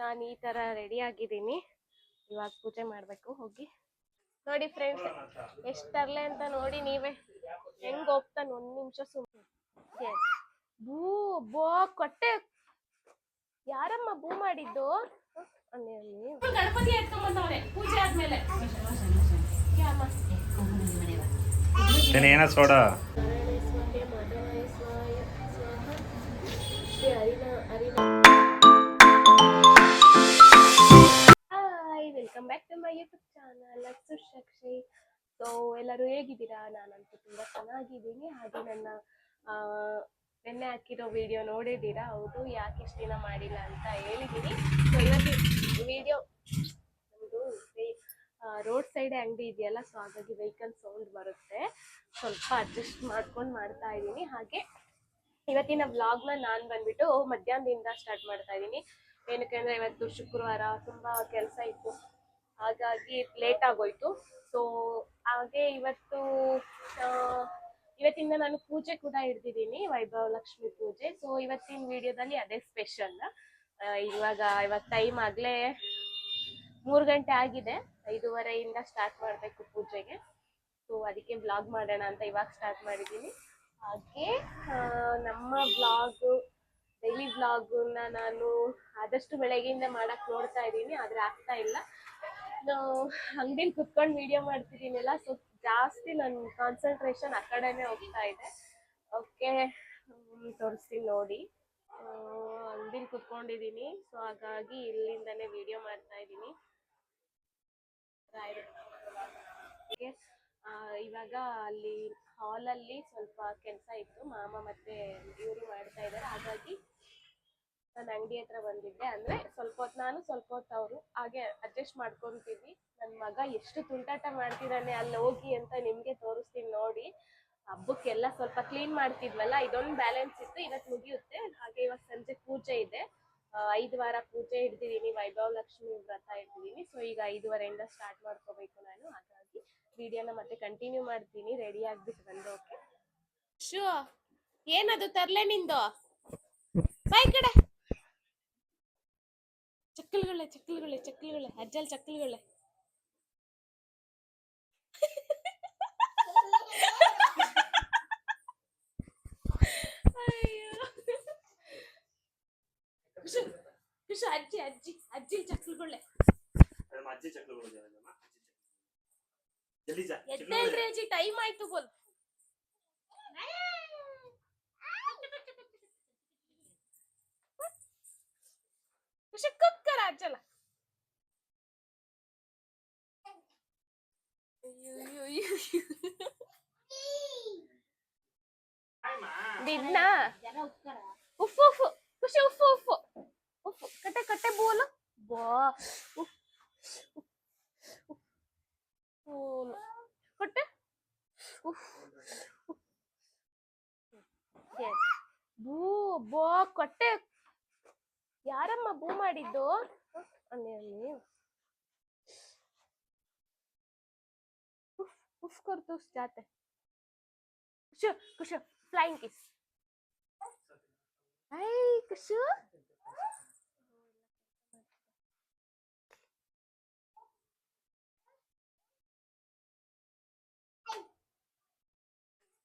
ನಾನು ಈ ತರ ರೆಡಿ ಆಗಿದ್ದೀನಿ. ಇವಾಗ ಪೂಜೆ ಮಾಡಬೇಕು ಹೋಗಿ. ನೋಡಿ ಫ್ರೆಂಡ್ಸ್, ಎಷ್ಟು ತರಲೆ ಅಂತ ನೋಡಿ ನೀವೇ. ಹೆಂಗ್ ಹೋಗ್ತಾನೆ, 1 ನಿಮಿಷ ಸುಮ್ಮನೆ. ಬೂ ಬೋ ಕೊಟ್ಟೆ. ಯಾರಮ್ಮ ಬೂ ಮಾಡಿದ್ದು? ಗಣಪತಿ ಎತ್ಕೊಂಡ್ಬಂದವ್ರೆ ಪೂಜೆ ಆದ್ಮೇಲೆ. ಏನ ಸೋಡ welcome back to my YouTube channel Akshay. So ಎಲ್ಲರೂ ಹೇಗಿದ್ದೀರಾ? ನಾನಂತೂ ತುಂಬಾ ಚೆನ್ನಾಗಿದ್ದೀನಿ. ಹಾಗೆ ನನ್ನ ನೆನ್ನೆ ಹಾಕಿರೋ ವಿಡಿಯೋ ನೋಡಿದ್ದೀರಾ? ಹೌದು, ಯಾಕೆ ಇಷ್ಟು ದಿನ ಮಾಡಿಲ್ಲ ಅಂತ ಹೇಳಿದ್ದೀನಿ. ಸೊ ಇವತ್ತು ವಿಡಿಯೋ ನಮ್ಮದು ರೋಡ್ ಸೈಡ್ ಅಂಗಡಿ ಇದೆಯಲ್ಲ, ಸೊ ಹಾಗಾಗಿ ವೆಹಿಕಲ್ ಸೌಂಡ್ ಬರುತ್ತೆ, ಸ್ವಲ್ಪ ಅಡ್ಜಸ್ಟ್ ಮಾಡ್ಕೊಂಡು ಮಾಡ್ತಾ ಇದ್ದೀನಿ. ಹಾಗೆ ಇವತ್ತಿನ ವ್ಲಾಗ್ನ ನಾನು ಬಂದ್ಬಿಟ್ಟು ಮಧ್ಯಾಹ್ನದಿಂದ ಸ್ಟಾರ್ಟ್ ಮಾಡ್ತಾ ಇದ್ದೀನಿ. ಏನಕ್ಕೆ ಅಂದರೆ ಇವತ್ತು ಶುಕ್ರವಾರ, ತುಂಬ ಕೆಲಸ ಇತ್ತು, ಹಾಗಾಗಿ ಲೇಟ್ ಆಗೋಯ್ತು. ಸೊ ಹಾಗೆ ಇವತ್ತಿಂದ ನಾನು ಪೂಜೆ ಕೂಡ ಹಿಡ್ದಿದ್ದೀನಿ, ವೈಭವ ಲಕ್ಷ್ಮಿ ಪೂಜೆ. ಸೊ ಇವತ್ತಿನ ವಿಡಿಯೋದಲ್ಲಿ ಅದೇ ಸ್ಪೆಷಲ್. ಇವತ್ತು ಟೈಮ್ ಆಗಲೇ 3 ಗಂಟೆ ಆಗಿದೆ, 5:30ಇಂದ ಸ್ಟಾರ್ಟ್ ಮಾಡಬೇಕು ಪೂಜೆಗೆ. ಸೊ ಅದಕ್ಕೆ ವ್ಲಾಗ್ ಮಾಡೋಣ ಅಂತ ಇವಾಗ ಸ್ಟಾರ್ಟ್ ಮಾಡಿದ್ದೀನಿ. ಹಾಗೆ ನಮ್ಮ ಡೈಲಿ ವ್ಲಾಗನ್ನ ನಾನು ಆದಷ್ಟು ಬೆಳಗ್ಗೆಯಿಂದ ಮಾಡಕ್ಕೆ ನೋಡ್ತಾ ಇದ್ದೀನಿ, ಆದರೆ ಆಗ್ತಾ ಇಲ್ಲ. ಅಂಗಡಿಲಿ ಕುತ್ಕೊಂಡು ವಿಡಿಯೋ ಮಾಡ್ತಿದ್ದೀನಲ್ಲ, ಸೊ ಜಾಸ್ತಿ ನನ್ನ ಕಾನ್ಸಂಟ್ರೇಷನ್ ಆ ಕಡೆನೇ ಹೋಗ್ತಾ ಇದೆ. ಓಕೆ, ತೋರಿಸ್ತೀನಿ ನೋಡಿ. ಅಂಗಡಿಲಿ ಕುತ್ಕೊಂಡಿದ್ದೀನಿ, ಸೊ ಹಾಗಾಗಿ ಇಲ್ಲಿಂದನೇ ವಿಡಿಯೋ ಮಾಡ್ತಾ ಇದ್ದೀನಿ. ಇವಾಗ ಅಲ್ಲಿ ಹಾಲಲ್ಲಿ ಸ್ವಲ್ಪ ಕೆಲಸ ಇತ್ತು, ಮಾಮ ಮತ್ತೆ ಇವರು ಮಾಡ್ತಾ ಇದ್ದಾರೆ, ಹಾಗಾಗಿ ನಾನು ಅಂಗಡಿ ಹತ್ರ ಬಂದಿದ್ದೆ. ಅಂದರೆ ಸ್ವಲ್ಪ ಹೊತ್ತು ನಾನು, ಸ್ವಲ್ಪ ಹೊತ್ತು ಅವರು, ಹಾಗೆ ಅಡ್ಜಸ್ಟ್ ಮಾಡ್ಕೊತೀವಿ. ನನ್ನ ಮಗ ಎಷ್ಟು ತುಂಟಾಟ ಮಾಡ್ತಿದ್ದಾನೆ ಅಲ್ಲಿ ಹೋಗಿ ಅಂತ ನಿಮಗೆ ತೋರಿಸ್ತೀನಿ ನೋಡಿ. ಹಬ್ಬಕ್ಕೆಲ್ಲ ಸ್ವಲ್ಪ ಕ್ಲೀನ್ ಮಾಡ್ತಿದ್ವಲ್ಲ, ಇದೊಂದು ಬ್ಯಾಲೆನ್ಸ್ ಇತ್ತು, ಇವತ್ತು ಮುಗಿಯುತ್ತೆ. ಹಾಗೆ ಇವಾಗ ಸಂಜೆ ಪೂಜೆ ಇದೆ, 5 ವಾರ ಪೂಜೆ ಹಿಡ್ದಿದ್ದೀನಿ, ವೈಭವ ಲಕ್ಷ್ಮಿ ವ್ರತ ಹಿಡ್ದಿದ್ದೀನಿ. ಸೊ ಈಗ 5:30ಇಂದ ಸ್ಟಾರ್ಟ್ ಮಾಡ್ಕೋಬೇಕು ನಾನು, ಹಾಗಾಗಿ ವಿಡಿಯೋನ ಮತ್ತೆ ಕಂಟಿನ್ಯೂ ಮಾಡ್ತೀನಿ ರೆಡಿ ಆಗ್ಬಿಟ್ಟು ಬಂದು. ಓಕೆ ಶೂ, ಏನದು ತರ್ಲೆ ನಿಂದು? ಬಾಯ್ ಕಡೆ. ಚಕ್ಕಲ್ಗಳೇ ಅಜ್ಜಲ್ ಚಕ್ಕಲ್ಗಳೇ. ಖುಷಿ ಅಜ್ಜಿ ಚಕ್ಕಲ್ಗಳೇ. ಎದ್ದೇಳ್ರಿ ಅಜ್ಜಿ, ಟೈಮ್ ಆಯ್ತು ಬೋಲ್. ಖುಷಿ ಕುಕ್ಕರ ಅಜ್ಜಲ್ಲ. ದಿನ ಉಫ್ ಉಫ್ ಖುಷಿ ಉಫ್ ಉಫ್ ಉಫ್ ಕಟ್ಟೆ ಬೋಲು ಬಾ ಉಫ್ ಕೊಟ್ಟೆ ಉಫ್ ಬೂ ಬಾ ಕೊಟ್ಟೆ. ಯಾರಮ್ಮ ಬೂ ಮಾಡಿದ್ದು? ಅಲ್ಲಿ ಉಫ್ ಕೊಡ್ತು ಜಾತೆ. ಖುಷಿ ಫ್ಲೈಂಗ್ ಕಿಸ್. ಐ ಖುಷಿ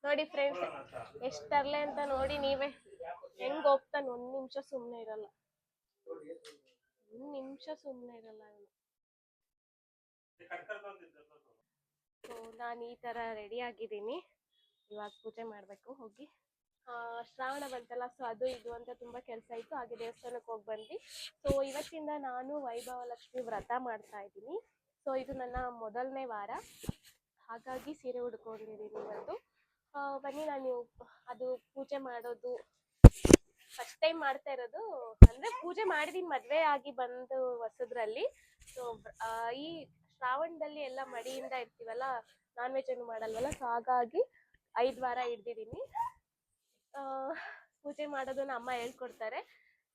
ನೋಡಿ ಫ್ರೆಂಡ್ಸ್, ಎಷ್ಟು ತರಲೆ ಅಂತ ನೋಡಿ ನೀವೇ. ಹೆಂಗ್ ಹೋಗ್ತಾನೆ, 1 ನಿಮಿಷ ಸುಮ್ಮನೆ ಇರಲ್ಲ, 1 ನಿಮಿಷ ಸುಮ್ಮನೆ ಇರಲ್ಲ ಅವನು. ಸೊ ನಾನು ಈ ತರ ರೆಡಿ ಆಗಿದ್ದೀನಿ, ಇವಾಗ ಪೂಜೆ ಮಾಡಬೇಕು ಹೋಗಿ. ಶ್ರಾವಣ ಬಂತಲ್ಲ, ಸೊ ಅದು ಇದು ಅಂತ ತುಂಬ ಕೆಲಸ ಇತ್ತು, ಹಾಗೆ ದೇವಸ್ಥಾನಕ್ಕೆ ಹೋಗಿ ಬಂದ್ವಿ. ಸೊ ಇವತ್ತಿಂದ ನಾನು ವೈಭವ ಲಕ್ಷ್ಮಿ ವ್ರತ ಮಾಡ್ತಾ ಇದ್ದೀನಿ. ಸೊ ಇದು ನನ್ನ ಮೊದಲನೇ ವಾರ, ಹಾಗಾಗಿ ಸೀರೆ ಉಡ್ಕೊಂಡಿದ್ದೀನಿ ಇವತ್ತು. ಬನ್ನಿ, ನಾನು ಅದು ಪೂಜೆ ಮಾಡೋದು ಫಸ್ಟ್ ಟೈಮ್ ಮಾಡ್ತಾ ಇರೋದು. ಅಂದರೆ ಪೂಜೆ ಮಾಡಿದ್ದೀನಿ ಮದುವೆ ಆಗಿ ಬಂದು ಹೊಸದ್ರಲ್ಲಿ. ಸೊ ಈ ಶ್ರಾವಣದಲ್ಲಿ ಎಲ್ಲ ಮಡಿಯಿಂದ ಇರ್ತೀವಲ್ಲ, ನಾನ್ ವೆಜ್ ಅನ್ನು ಮಾಡಲ್ವಲ್ಲ, ಸೊ ಹಾಗಾಗಿ 5 ವಾರ ಹಿಡ್ದಿದ್ದೀನಿ. ಪೂಜೆ ಮಾಡೋದನ್ನ ಅಮ್ಮ ಹೇಳ್ಕೊಡ್ತಾರೆ.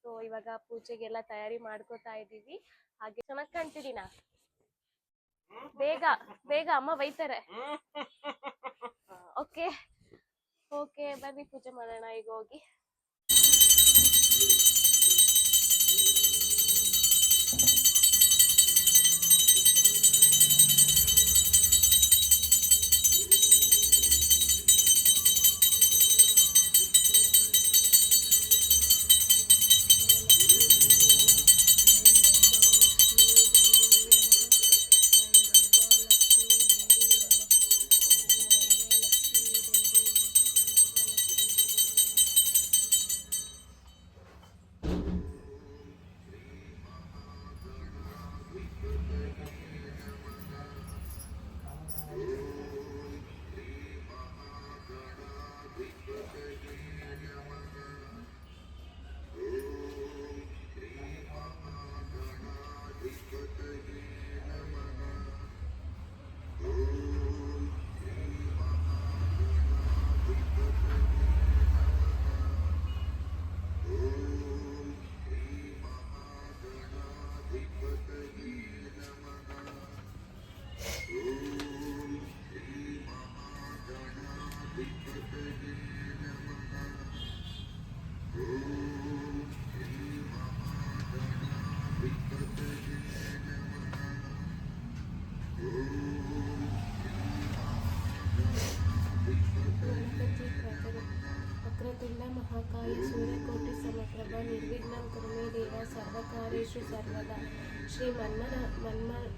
ಸೊ ಇವಾಗ ಪೂಜೆಗೆಲ್ಲ ತಯಾರಿ ಮಾಡ್ಕೋತಾ ಇದ್ದೀವಿ. ಹಾಗೆ ಚೆನ್ನಾಗಿ ಕಾಣ್ತಿದ್ದೀನ? ಬೇಗ ಅಮ್ಮ ಬೈತಾರೆ. ಓಕೆ ಬನ್ನಿ ಪೂಜೆ ಮಾಡೋಣ ಈಗ ಹೋಗಿ. वक्रतुंड महाकाय सूर्यकोटि समप्रभा निर्विघ्नं कुरु मे देव सर्वकार्येषु सर्वदा श्री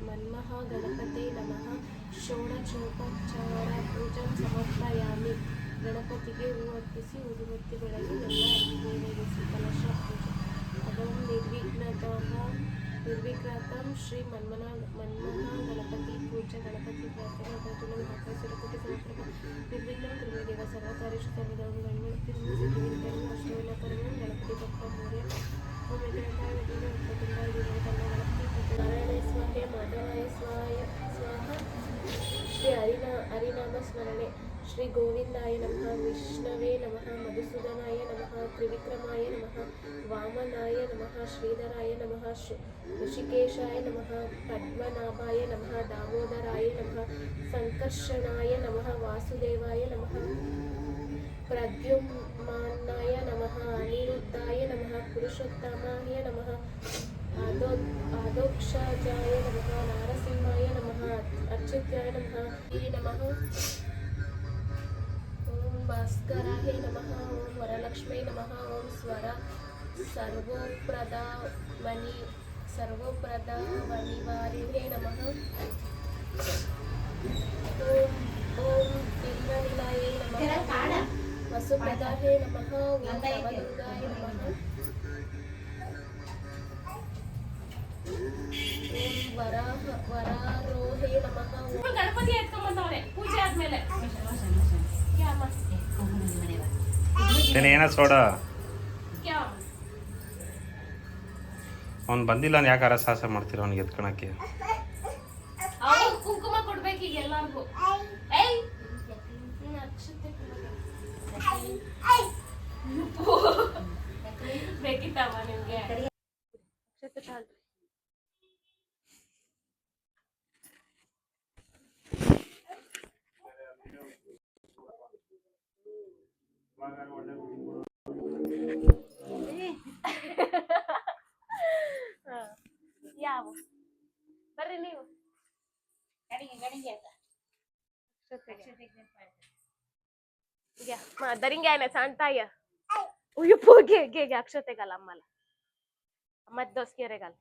मन्महागणपते नमः षोडशोपचार पूजं समर्पयामि गणपतिಗೆ ಹೂ ಅರ್ಪಿಸಿ ಊದುಬತ್ತಿ ಬೆಳಗಿ ಎಲ್ಲ ನೈವೇದ್ಯಿಸಿ ಕಲಶ ಪೂಜೆ ಅದಂ ನಿರ್ವಿಘ್ನತಂ ಶ್ರೀ ಮನ್ಮಹಾಗಣಪತಿ ಪೂಜಾ ಗಣಪತಿ ಪ್ರಾರ್ಥನೆ ವಕ್ರತುಂಡ ಮಹಾಕಾಯ सूर्यकोटि समप्रभा निर्विघ्नं कुरु मे देव सर्वकार्येषु सर्वदा गणपति अष्टविनायक गणपति बप्ಪ ಮೋರ್ಯ ಓಂ ವೆಂಕಟೇಶಾಯ ವಕ್ರತುಂಡಾಯ ಗಣಪತಿ ನಾರಾಯಣ ಸ್ವಾಹ ಮಾಧವಾಯ ಸ್ವಾಹ ಶ್ರೀ ಹರಿನಾಮ ಸ್ಮರಣೆ ಶ್ರೀ ಗೋವಿಂದಾಯ ನಮಃ ವಿಷ್ಣವೇ ನಮಃ ಮಧುಸೂದನಾಯ ನಮಃ ತ್ರಿವಿಕ್ರಮಾಯ ನಮಃ ವಾಮನಾಯ ನಮಃ ಶ್ರೀಧರಾಯ ನಮಃ ಋಷಿಕೇಶಾಯ ನಮಃ ಪದ್ಮನಾಭಾಯ ನಮಃ ದಾಮೋದರಾಯ ನಮಃ ಸಂಕರ್ಷಣಾಯ ನಮಃ ವಾಸುದೇವಾಯ ನಮಃ ಪ್ರದ್ಯುಮ್ನಾಯ ನಮಃ ಅನಿರುದ್ಧಾಯ ನಮಃ ಪುರುಷೋತ್ತಮಾಯ ನಮಃ ಆದೋಕ್ಷಾಜಾಯ ನಮಃ ನಾರಸಿಂಹಾಯ ನಮಃ ಅಚ್ಯುತಾಯ ನಮಃ ನಮಃ ಓಂ ಭಾಸ್ಕರಾಯ ನಮಃ ಓಂ ವರಲಕ್ಷ್ಮೇ ನಮಃ ಓಂ ಸರ್ವೋಪ್ರದಾವನಿವಾರಿಣೇ ನಮಃ ಓಂ ಬಿಲ್ವನಿಲಯೇ ನಮಃ ವಸುಪ್ರದಾಯೇ ನಮಃ ಓಂ ನವದುರ್ಗಾಯ ನಮಃ ಓಂ ವರಾರೋಹೇ ನಮಃ ಓಂ ಗಣಪತಿ ಎತ್ಕೊಂಡ್ಬಂದವ್ರೆ ಪೂಜೆ ಆದ್ಮೇಲೆ ಏನ ಸೋಡ ಅವ್ನು ಬಂದಿಲ್ಲ ಅಂದ್ರೆ ಯಾಕೆ ಸಾಹಸ ಮಾಡ್ತೀರ ಅವ್ನಿಗೆ ಎತ್ಕೊಳಕ್ಕೆ ಕುಂಕುಮ ಕೊಡ್ಬೇಕು ಈಗ ಎಲ್ಲಾರ್ಗು ಬೇಕಿತ್ತಮ್ಮ ನಿಮ್ಗೆ ಯಾವ ಬರ್ರಿ ನೀವು दरिंग सांगताय गे गे गे अक्षतेगाल अम्माला अम्मा दोस्केरेगाल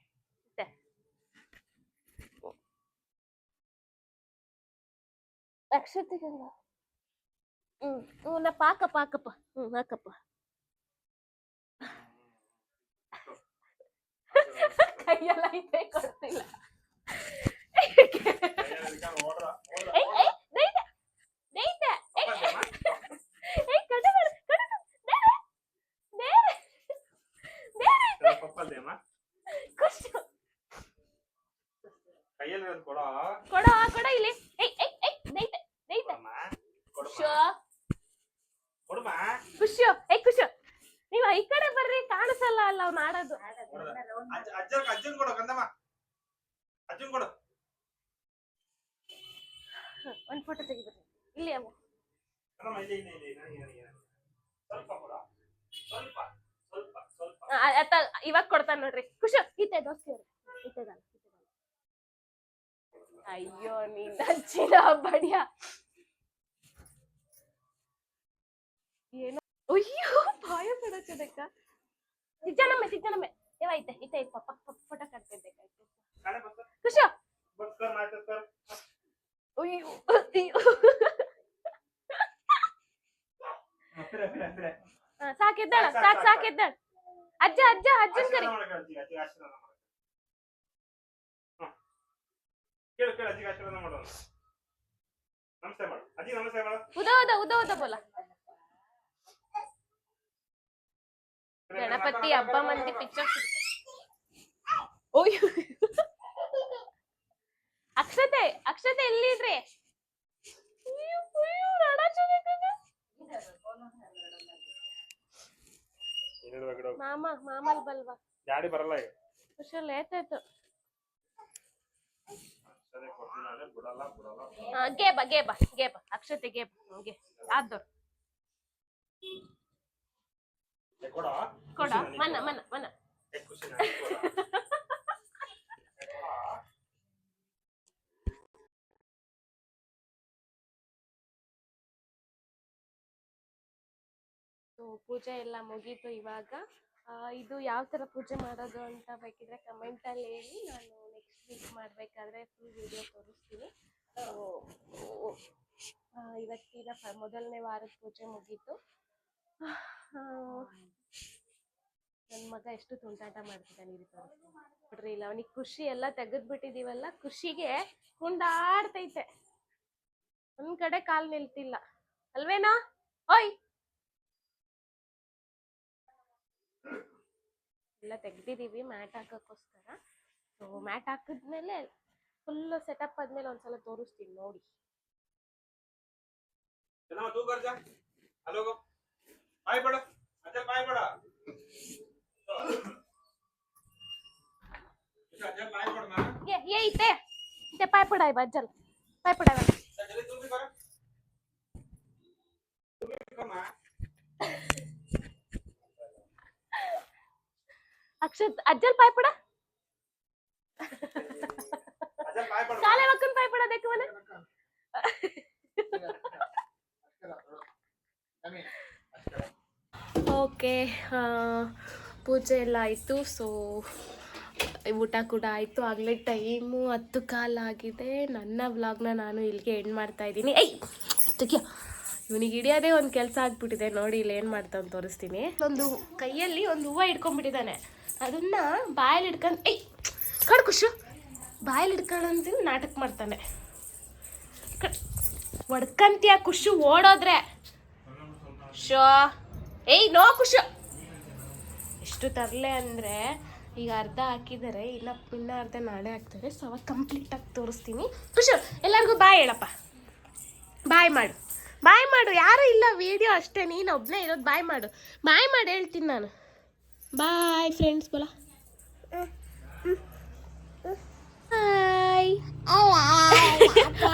अक्षतेगाल ना पाक पाकप हाकप ಕೈಯೆಲ್ಲ ಐತೆ ಕೊಡ್ತಿಲ್ಲ ಕೊಡ ಇಲ್ಲಿ ಖುಷಿಯೋ ಖುಷಿಯೋ ನೀವು ಈ ಕಡೆ ಬರ್ರಿ ಕಾಣಿಸಲ್ಲ ಅಲ್ಲ ಅವ್ನು ಆಡೋದು ಒಂದ್ ಫೋಟೋ ತೆಗಿಬರ್ರಿ ಇಲ್ಲಿ ಅವು ಇವಾಗ ಕೊಡ್ತಾನ ನೋಡ್ರಿ ಖುಷಿ ಈತೆ ದೋಸ್ತಿ ಈತೆಗಾಲ ಅಯ್ಯೋ ನೀನ್ ಹಚ್ಚಿನ ಬಡಿಯ ಏನೋ ಅಯ್ಯೋ ಭಯ ಪಡೋದಕ್ಕ ತಿಜ್ಜನಮ್ಮೆ ಏವೈತೆ ಈತೆ ಪಪ್ಪ ಫೋಟೋ ಕಟ್ತಿದ್ದಕ್ಕಾಯ್ತು ಖುಷಿ ಅಯ್ಯೋ ಸಾಕಿದ್ದಾಳ ಸಾಕಿದ್ದಾಳ ಅಜ್ಜ ಅಜ್ಜನ್ ಕರಿ ಉದ ಬೋಲ ಗಣಪತಿ ಹಬ್ಬ ಮಂದಿ ಪಿಕ್ಚರ್ ಅಕ್ಷತೆ ಎಲ್ಲಿಡ್ರಿ ಮಾಮಲ್ ಬಲ್ವಾ ಗಾಡಿ ಬರಲ್ಲ ಈಗ ಖುಷಿ ಲೇಟ್ ಆಯ್ತು ಗೇಬ ಗೇಬ ಗೇಬ ಅಕ್ಷತೆ ಗೇಬ ಗೆ ಆದೋರ್ ಕೊಡ ಮನ ಮನ ಮನ ಪೂಜೆ ಎಲ್ಲ ಮುಗೀತು ಇವಾಗ. ಇದು ಯಾವ ಥರ ಪೂಜೆ ಮಾಡೋದು ಅಂತ ಬೇಕಿದ್ರೆ ಕಮೆಂಟಲ್ಲಿ ಹೇಳಿ, ನಾನು ನೆಕ್ಸ್ಟ್ ವೀಕ್ ಮಾಡಬೇಕಾದ್ರೆ ಫುಲ್ ವಿಡಿಯೋ ತೋರಿಸ್ತೀನಿ. ಇವತ್ತಿನ ಮೊದಲನೇ ವಾರದ ಪೂಜೆ ಮುಗೀತು. ನನ್ನ ಮಗ ಎಷ್ಟು ತುಂಟಾಟ ಮಾಡ್ತಿದ್ದಾನೆ ಇಲ್ಲಿ ತೋರಿಸ್ತೀನಿ ಬಿಡ್ರಿ. ಇಲ್ಲ ಅವನಿಗೆ ಖುಷಿ ಎಲ್ಲ ತೆಗೆದ್ಬಿಟ್ಟಿದೀವಲ್ಲ, ಖುಷಿಗೆ ಕುಂಡಾಡ್ತೈತೆ, ಒಂದ್ ಕಡೆ ಕಾಲ್ ನಿಲ್ತಿಲ್ಲ ಅಲ್ವೇನಾ? ಓಯ್ ಎಲ್ಲ ತೆಗ್ದಿದೀವಿ ಮ್ಯಾಟ್ ಹಾಕೋಕ್ಕೋಸ್ಕರ. ಸೊ ಮ್ಯಾಟ್ ಹಾಕಿದ್ಮೇಲೆ ಫುಲ್ ಸೆಟಪ್ ಆದ್ಮೇಲೆ ಒಂದ್ಸಲ ತೋರಿಸ್ತೀನಿ ನೋಡಿ. ये इथे इथे पाय पडाय बज्जल पाय पडाय अक्षत अज्जल पाय पडा काले वकन पाय पडा देखो मने ಓಕೆ. ಪೂಜೆ ಎಲ್ಲ ಆಯಿತು. ಸೊ ಊಟ ಕೂಡ ಆಯಿತು. ಆಗಲೇ ಟೈಮು 10:15 ಆಗಿದೆ. ನನ್ನ ವ್ಲಾಗ್ನ ನಾನು ಇಲ್ಲಿಗೆ ಎಂಡ್ ಮಾಡ್ತಾ ಇದ್ದೀನಿ. ಇವನಿಗೆ ಹಿಡಿಯೋದೇ ಒಂದು ಕೆಲಸ ಆಗ್ಬಿಟ್ಟಿದೆ ನೋಡಿ. ಇಲ್ಲಿ ಏನು ಮಾಡ್ತಾನೆ ತೋರಿಸ್ತೀನಿ. ಒಂದು ಕೈಯಲ್ಲಿ ಒಂದು ಹೂವು ಹಿಡ್ಕೊಂಡ್ಬಿಟ್ಟಿದ್ದಾನೆ. ಅದನ್ನ ಬಾಯಲ್ಲಿ ಹಿಡ್ಕೊಂಡು ಕಡ್ ಖುಷು ಬಾಯಲ್ಲಿ ಹಿಡ್ಕೊಳ್ಳೋಂತೀನಿ ನಾಟಕ ಮಾಡ್ತಾನೆ. ಹೊಡ್ಕಂತೀಯ ಖುಷು ಓಡೋದ್ರೆ ಶೋ ನೋ ಖುಷು. ಎಷ್ಟು ತರಲೆ ಅಂದರೆ ಈಗ ಅರ್ಧ ಹಾಕಿದ್ದಾರೆ, ಇನ್ನ ಅರ್ಧ ನಾಳೆ ಹಾಕ್ತಾರೆ. ಸೊ ಅವಾಗ ಕಂಪ್ಲೀಟಾಗಿ ತೋರಿಸ್ತೀನಿ. ಖುಷು ಎಲ್ಲರಿಗೂ ಬಾಯ್ ಹೇಳಪ್ಪ, ಬಾಯ್ ಮಾಡು, ಬಾಯ್ ಮಾಡು. ಯಾರೂ ಇಲ್ಲ ವಿಡಿಯೋ ಅಷ್ಟೇ, ನೀನು ಒಬ್ಬನೇ ಇರೋದು. ಬಾಯ್ ಮಾಡು, ಬಾಯ್ ಮಾಡಿ ಹೇಳ್ತೀನಿ ನಾನು. ಬಾಯ್ ಫ್ರೆಂಡ್ಸ್ ಬೋಲ ಹಾಯ್.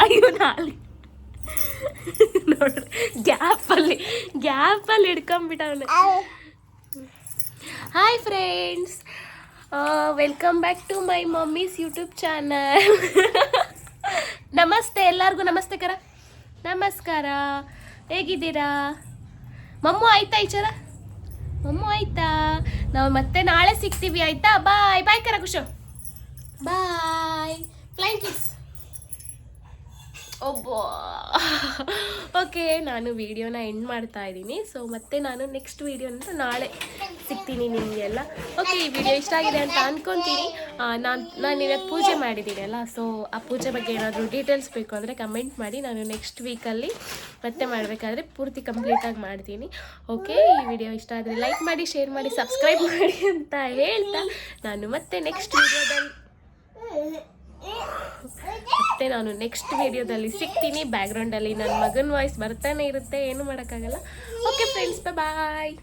ಅಯ್ಯೋ ನಾಳೆ ನೋಡ್ರಿ ಗ್ಯಾಪಲ್ಲಿ ಹಿಡ್ಕೊಂಡ್ಬಿಟ್ಟವನೆ. Hi friends, welcome back to my mummy's YouTube channel. ನಮಸ್ತೆ ಎಲ್ಲರಿಗೂ. ನಮಸ್ತೆ ಕರ, ನಮಸ್ಕಾರ. ಹೇಗಿದ್ದೀರಾ? ಮಮ್ಮು ಆಯ್ತಾ ಈಚರ? ಮಮ್ಮು ಆಯ್ತಾ? ನಾವು ಮತ್ತೆ ನಾಳೆ ಸಿಗ್ತೀವಿ ಆಯ್ತಾ? ಬಾಯ್ ಬಾಯ್ ಕರ ಖುಷು, ಬಾಯ್. Flying kiss. ಒಬ್ಬ ಓಕೆ, ನಾನು ವಿಡಿಯೋನ ಎಂಡ್ ಮಾಡ್ತಾ ಇದ್ದೀನಿ. ಸೊ ಮತ್ತೆ ನಾನು ನೆಕ್ಸ್ಟ್ ವಿಡಿಯೋ ಅಂತ ನಾಳೆ ಸಿಗ್ತೀನಿ ನಿಮಗೆಲ್ಲ. ಓಕೆ, ಈ ವಿಡಿಯೋ ಇಷ್ಟ ಆಗಿದೆ ಅಂತ ಅಂದ್ಕೊತೀನಿ. ನಾನು ಇವತ್ತು ಪೂಜೆ ಮಾಡಿದ್ದೀನಿ ಅಲ್ಲ, ಸೊ ಆ ಪೂಜೆ ಬಗ್ಗೆ ಏನಾದರೂ ಡೀಟೇಲ್ಸ್ ಬೇಕು ಅಂದರೆ ಕಮೆಂಟ್ ಮಾಡಿ. ನಾನು ನೆಕ್ಸ್ಟ್ ವೀಕಲ್ಲಿ ಮತ್ತೆ ಮಾಡಬೇಕಾದ್ರೆ ಪೂರ್ತಿ ಕಂಪ್ಲೀಟಾಗಿ ಮಾಡ್ತೀನಿ. ಓಕೆ, ಈ ವಿಡಿಯೋ ಇಷ್ಟ ಆದರೆ ಲೈಕ್ ಮಾಡಿ, ಶೇರ್ ಮಾಡಿ, ಸಬ್ಸ್ಕ್ರೈಬ್ ಮಾಡಿ ಅಂತ ಹೇಳ್ತಾ ನಾನು ಮತ್ತೆ ನೆಕ್ಸ್ಟ್ ವಿಡಿಯೋದಲ್ಲಿ ಸಿಗ್ತೀನಿ. ಬ್ಯಾಕ್ಗ್ರೌಂಡಲ್ಲಿ ನನ್ನ ಮಗನ ವಾಯ್ಸ್ ಬರ್ತಾನೆ ಇರುತ್ತೆ, ಏನು ಮಾಡೋಕ್ಕಾಗಲ್ಲ. ಓಕೆ ಫ್ರೆಂಡ್ಸ್, ಬಾಯ್.